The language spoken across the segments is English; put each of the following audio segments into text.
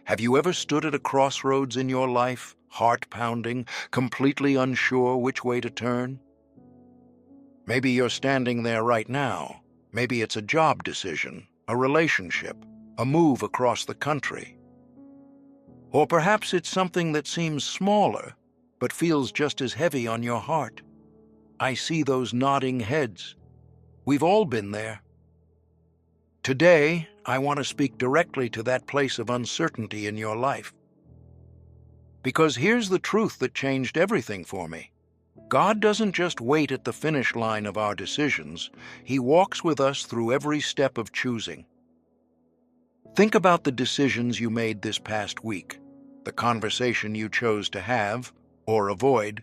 Have you ever stood at a crossroads in your life, heart pounding, completely unsure which way to turn? Maybe you're standing there right now. Maybe it's a job decision, a relationship, a move across the country. Or perhaps it's something that seems smaller, but feels just as heavy on your heart. I see those nodding heads. We've all been there. Today, I want to speak directly to that place of uncertainty in your life. Because here's the truth that changed everything for me. God doesn't just wait at the finish line of our decisions. He walks with us through every step of choosing. Think about the decisions you made this past week, the conversation you chose to have or avoid,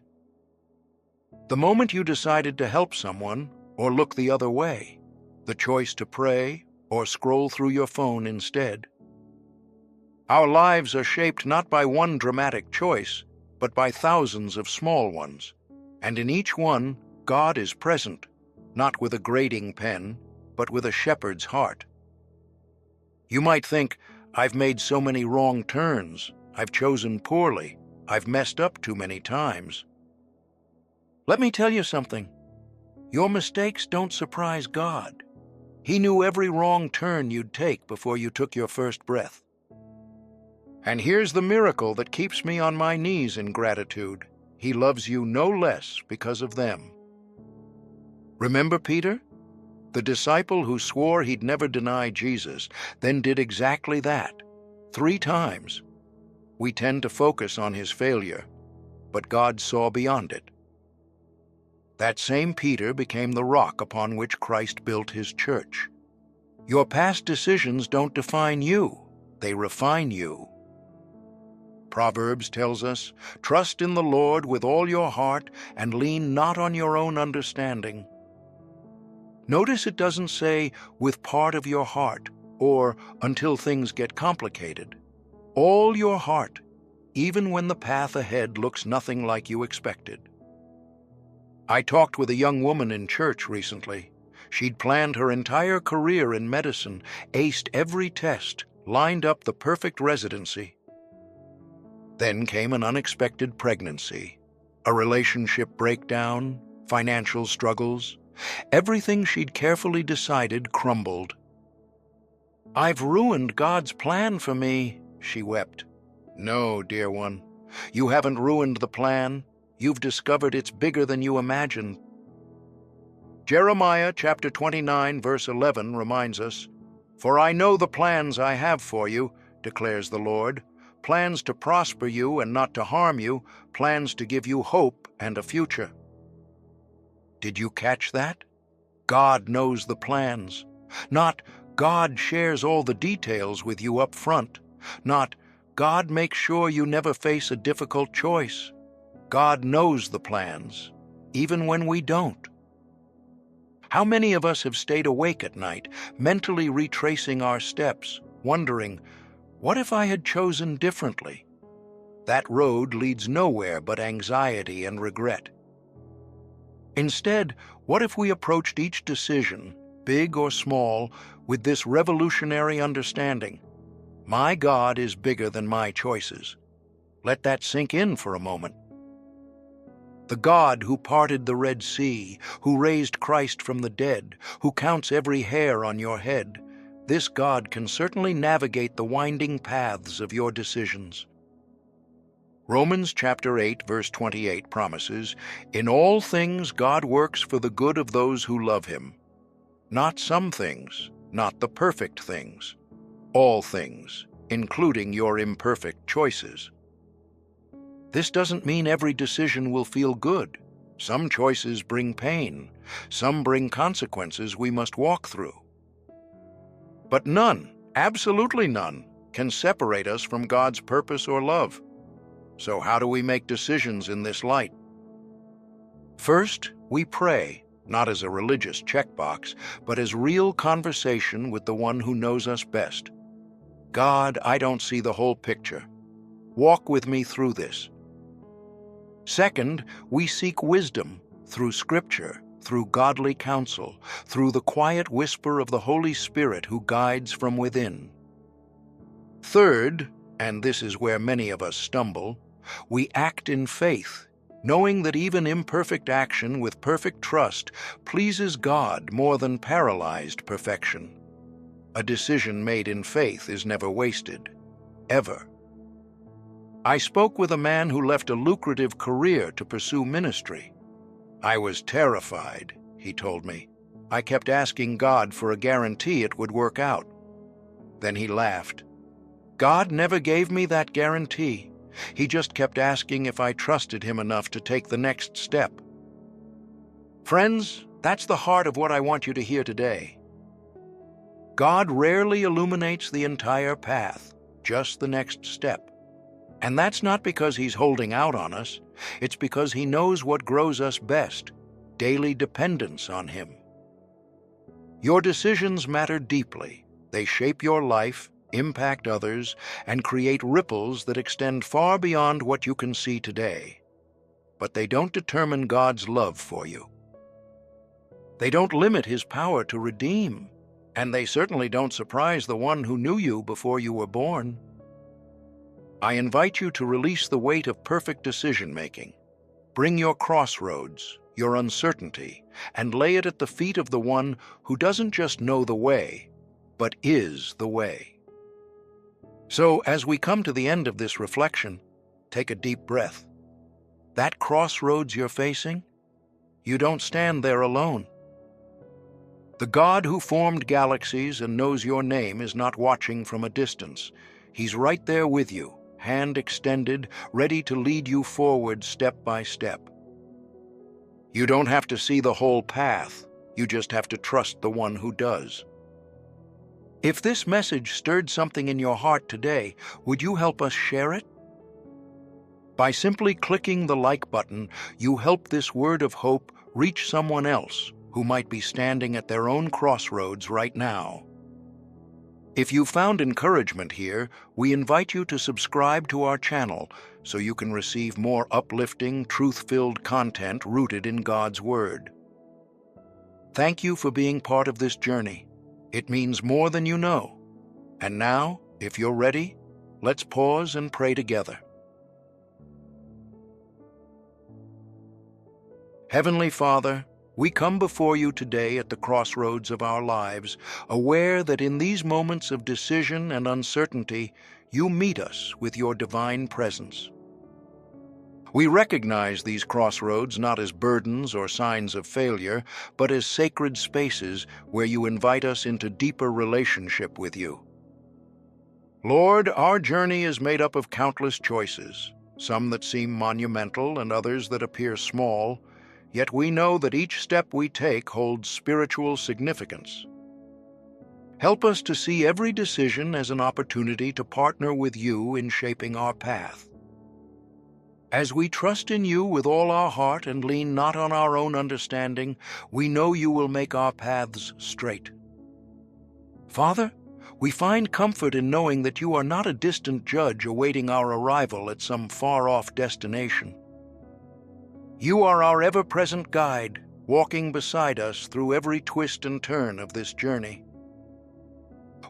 the moment you decided to help someone or look the other way, the choice to pray or scroll through your phone instead. Our lives are shaped not by one dramatic choice, but by thousands of small ones. And in each one, God is present, not with a grading pen, but with a shepherd's heart. You might think, I've made so many wrong turns, I've chosen poorly, I've messed up too many times. Let me tell you something. Your mistakes don't surprise God. He knew every wrong turn you'd take before you took your first breath. And here's the miracle that keeps me on my knees in gratitude. He loves you no less because of them. Remember Peter? The disciple who swore he'd never deny Jesus, then did exactly that, 3 times. We tend to focus on his failure, but God saw beyond it. That same Peter became the rock upon which Christ built his church. Your past decisions don't define you, they refine you. Proverbs tells us, "Trust in the Lord with all your heart and lean not on your own understanding." Notice it doesn't say, "with part of your heart," or "until things get complicated." All your heart, even when the path ahead looks nothing like you expected. I talked with a young woman in church recently. She'd planned her entire career in medicine, aced every test, lined up the perfect residency. Then came an unexpected pregnancy, a relationship breakdown, financial struggles. Everything she'd carefully decided crumbled. "I've ruined God's plan for me," she wept. "No, dear one, you haven't ruined the plan. You've discovered it's bigger than you imagined." Jeremiah chapter 29, verse 11 reminds us, "For I know the plans I have for you, declares the Lord, plans to prosper you and not to harm you, plans to give you hope and a future." Did you catch that? God knows the plans. Not God shares all the details with you up front. Not God makes sure you never face a difficult choice. God knows the plans, even when we don't. How many of us have stayed awake at night, mentally retracing our steps, wondering, what if I had chosen differently? That road leads nowhere but anxiety and regret. Instead, what if we approached each decision, big or small, with this revolutionary understanding? My God is bigger than my choices. Let that sink in for a moment. The God who parted the Red Sea, who raised Christ from the dead, who counts every hair on your head, this God can certainly navigate the winding paths of your decisions. Romans chapter 8, verse 28 promises, "In all things God works for the good of those who love him." Not some things, not the perfect things. All things, including your imperfect choices. This doesn't mean every decision will feel good. Some choices bring pain. Some bring consequences we must walk through. But none, absolutely none, can separate us from God's purpose or love. So how do we make decisions in this light? First, we pray, not as a religious checkbox, but as real conversation with the one who knows us best. God, I don't see the whole picture. Walk with me through this. Second, we seek wisdom through Scripture, through godly counsel, through the quiet whisper of the Holy Spirit who guides from within. Third, and this is where many of us stumble, we act in faith, knowing that even imperfect action with perfect trust pleases God more than paralyzed perfection. A decision made in faith is never wasted, ever. I spoke with a man who left a lucrative career to pursue ministry. I was terrified, he told me. I kept asking God for a guarantee it would work out. Then he laughed. God never gave me that guarantee. He just kept asking if I trusted him enough to take the next step. Friends, that's the heart of what I want you to hear today. God rarely illuminates the entire path, just the next step. And that's not because he's holding out on us. It's because he knows what grows us best, daily dependence on him. Your decisions matter deeply. They shape your life, impact others, and create ripples that extend far beyond what you can see today. But they don't determine God's love for you. They don't limit his power to redeem, and they certainly don't surprise the one who knew you before you were born. I invite you to release the weight of perfect decision-making. Bring your crossroads, your uncertainty, and lay it at the feet of the one who doesn't just know the way, but is the way. So, as we come to the end of this reflection, take a deep breath. That crossroads you're facing, you don't stand there alone. The God who formed galaxies and knows your name is not watching from a distance. He's right there with you, hand extended, ready to lead you forward step by step. You don't have to see the whole path. You just have to trust the one who does. If this message stirred something in your heart today, would you help us share it? By simply clicking the like button, you help this word of hope reach someone else who might be standing at their own crossroads right now. If you found encouragement here, we invite you to subscribe to our channel so you can receive more uplifting, truth-filled content rooted in God's Word. Thank you for being part of this journey. It means more than you know. And now, if you're ready, let's pause and pray together. Heavenly Father, we come before you today at the crossroads of our lives, aware that in these moments of decision and uncertainty, you meet us with your divine presence. We recognize these crossroads not as burdens or signs of failure, but as sacred spaces where you invite us into deeper relationship with you. Lord, our journey is made up of countless choices, some that seem monumental and others that appear small, yet we know that each step we take holds spiritual significance. Help us to see every decision as an opportunity to partner with you in shaping our path. As we trust in you with all our heart and lean not on our own understanding, we know you will make our paths straight. Father, we find comfort in knowing that you are not a distant judge awaiting our arrival at some far-off destination. You are our ever-present guide, walking beside us through every twist and turn of this journey.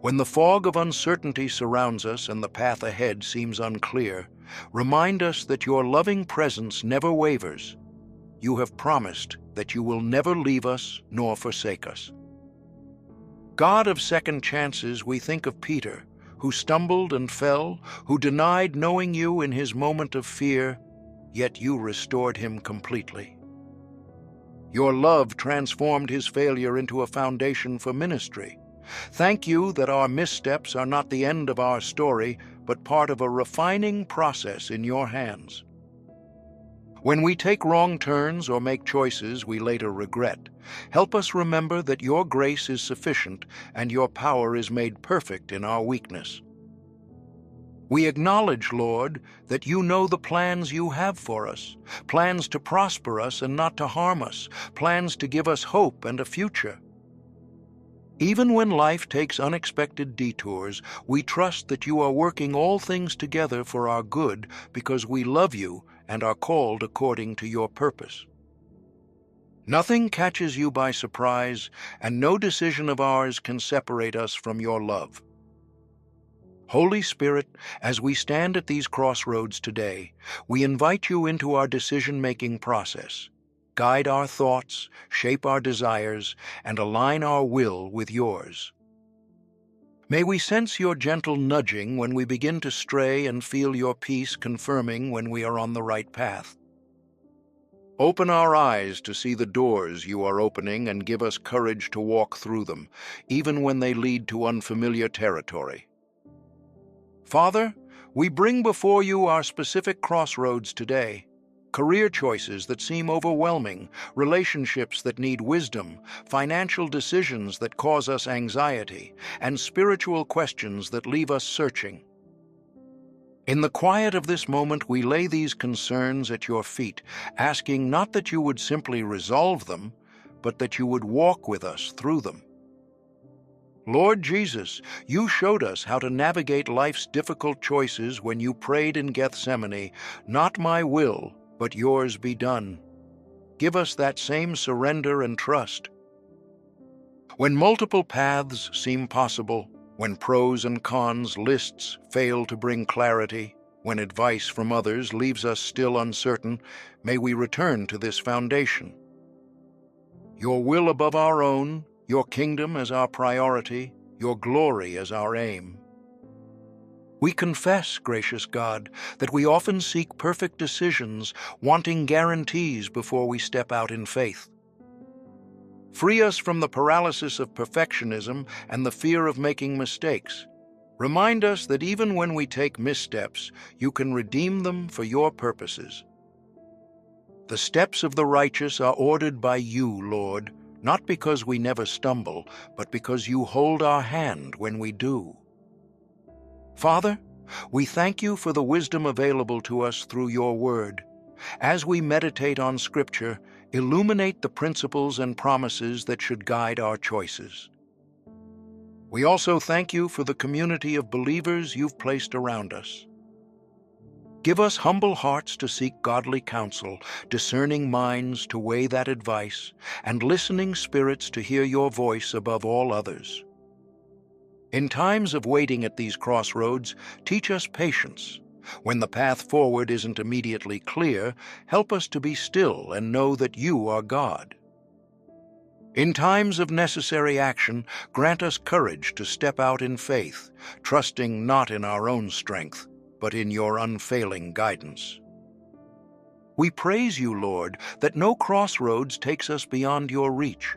When the fog of uncertainty surrounds us and the path ahead seems unclear, remind us that your loving presence never wavers. You have promised that you will never leave us nor forsake us. God of second chances, we think of Peter, who stumbled and fell, who denied knowing you in his moment of fear, yet you restored him completely. Your love transformed his failure into a foundation for ministry. Thank you that our missteps are not the end of our story, but part of a refining process in your hands. When we take wrong turns or make choices we later regret, help us remember that your grace is sufficient and your power is made perfect in our weakness. We acknowledge, Lord, that you know the plans you have for us, plans to prosper us and not to harm us, plans to give us hope and a future. Even when life takes unexpected detours, we trust that you are working all things together for our good because we love you and are called according to your purpose. Nothing catches you by surprise, and no decision of ours can separate us from your love. Holy Spirit, as we stand at these crossroads today, we invite you into our decision-making process. Guide our thoughts, shape our desires, and align our will with yours. May we sense your gentle nudging when we begin to stray and feel your peace confirming when we are on the right path. Open our eyes to see the doors you are opening and give us courage to walk through them, even when they lead to unfamiliar territory. Father, we bring before you our specific crossroads today. Career choices that seem overwhelming, relationships that need wisdom, financial decisions that cause us anxiety, and spiritual questions that leave us searching. In the quiet of this moment, we lay these concerns at your feet, asking not that you would simply resolve them, but that you would walk with us through them. Lord Jesus, you showed us how to navigate life's difficult choices when you prayed in Gethsemane, "Not my will, but yours be done." Give us that same surrender and trust. When multiple paths seem possible, when pros and cons lists fail to bring clarity, when advice from others leaves us still uncertain, may we return to this foundation. Your will above our own, your kingdom as our priority, your glory as our aim. We confess, gracious God, that we often seek perfect decisions, wanting guarantees before we step out in faith. Free us from the paralysis of perfectionism and the fear of making mistakes. Remind us that even when we take missteps, you can redeem them for your purposes. The steps of the righteous are ordered by you, Lord, not because we never stumble, but because you hold our hand when we do. Father, we thank you for the wisdom available to us through your word. As we meditate on Scripture, illuminate the principles and promises that should guide our choices. We also thank you for the community of believers you've placed around us. Give us humble hearts to seek godly counsel, discerning minds to weigh that advice, and listening spirits to hear your voice above all others. In times of waiting at these crossroads, teach us patience. When the path forward isn't immediately clear, help us to be still and know that you are God. In times of necessary action, grant us courage to step out in faith, trusting not in our own strength, but in your unfailing guidance. We praise you, Lord, that no crossroads takes us beyond your reach.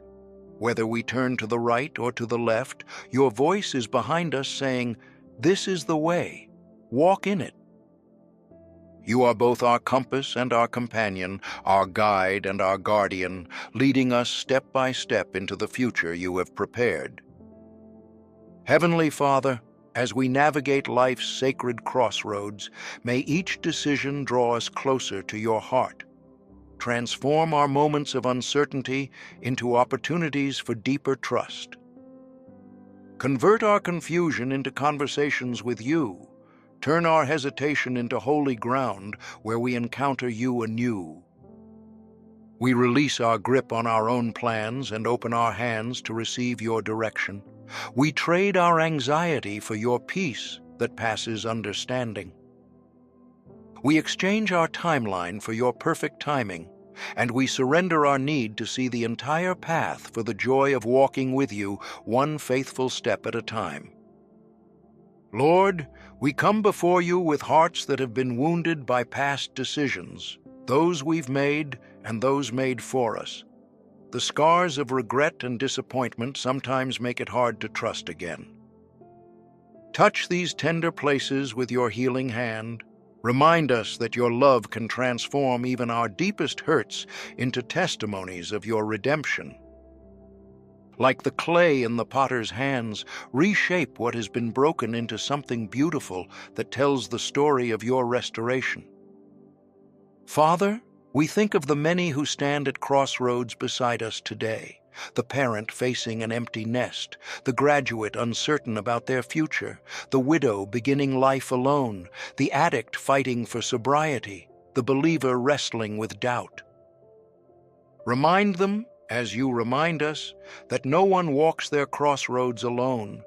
Whether we turn to the right or to the left, your voice is behind us saying, "This is the way. Walk in it." You are both our compass and our companion, our guide and our guardian, leading us step by step into the future you have prepared. Heavenly Father, as we navigate life's sacred crossroads, may each decision draw us closer to your heart. Transform our moments of uncertainty into opportunities for deeper trust. Convert our confusion into conversations with you. Turn our hesitation into holy ground where we encounter you anew. We release our grip on our own plans and open our hands to receive your direction. We trade our anxiety for your peace that passes understanding. We exchange our timeline for your perfect timing, and we surrender our need to see the entire path for the joy of walking with you, one faithful step at a time. Lord, we come before you with hearts that have been wounded by past decisions, those we've made and those made for us. The scars of regret and disappointment sometimes make it hard to trust again. Touch these tender places with your healing hand. Remind us that your love can transform even our deepest hurts into testimonies of your redemption. Like the clay in the potter's hands, reshape what has been broken into something beautiful that tells the story of your restoration. Father, we think of the many who stand at crossroads beside us today, the parent facing an empty nest, the graduate uncertain about their future, the widow beginning life alone, the addict fighting for sobriety, the believer wrestling with doubt. Remind them, as you remind us, that no one walks their crossroads alone.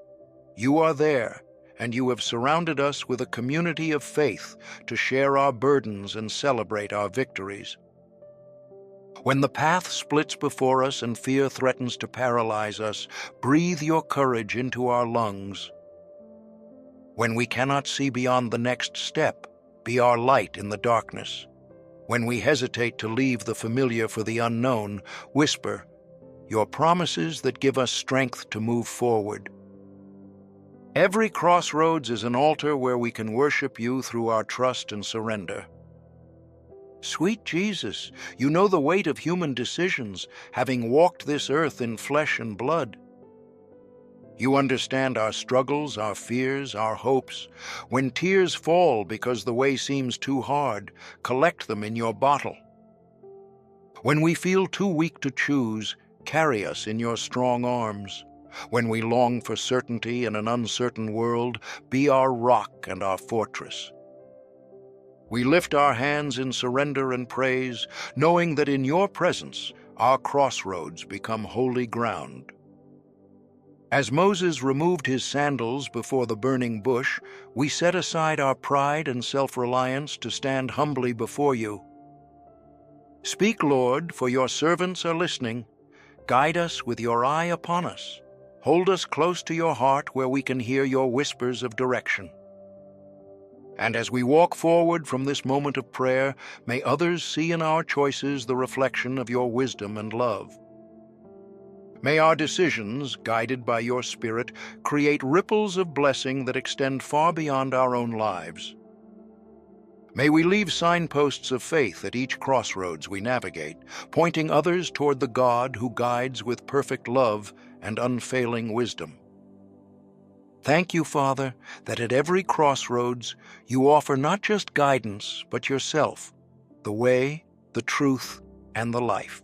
You are there, and you have surrounded us with a community of faith to share our burdens and celebrate our victories. When the path splits before us and fear threatens to paralyze us, breathe your courage into our lungs. When we cannot see beyond the next step, be our light in the darkness. When we hesitate to leave the familiar for the unknown, whisper your promises that give us strength to move forward. Every crossroads is an altar where we can worship you through our trust and surrender. Sweet Jesus, you know the weight of human decisions, having walked this earth in flesh and blood. You understand our struggles, our fears, our hopes. When tears fall because the way seems too hard, collect them in your bottle. When we feel too weak to choose, carry us in your strong arms. When we long for certainty in an uncertain world, be our rock and our fortress. We lift our hands in surrender and praise, knowing that in your presence our crossroads become holy ground. As Moses removed his sandals before the burning bush, we set aside our pride and self-reliance to stand humbly before you. Speak, Lord, for your servants are listening. Guide us with your eye upon us. Hold us close to your heart where we can hear your whispers of direction. And as we walk forward from this moment of prayer, may others see in our choices the reflection of your wisdom and love. May our decisions, guided by your Spirit, create ripples of blessing that extend far beyond our own lives. May we leave signposts of faith at each crossroads we navigate, pointing others toward the God who guides with perfect love and unfailing wisdom. Thank you, Father, that at every crossroads you offer not just guidance, but yourself, the way, the truth, and the life.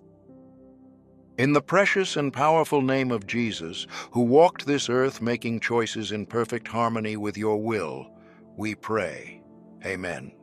In the precious and powerful name of Jesus, who walked this earth making choices in perfect harmony with your will, we pray. Amen.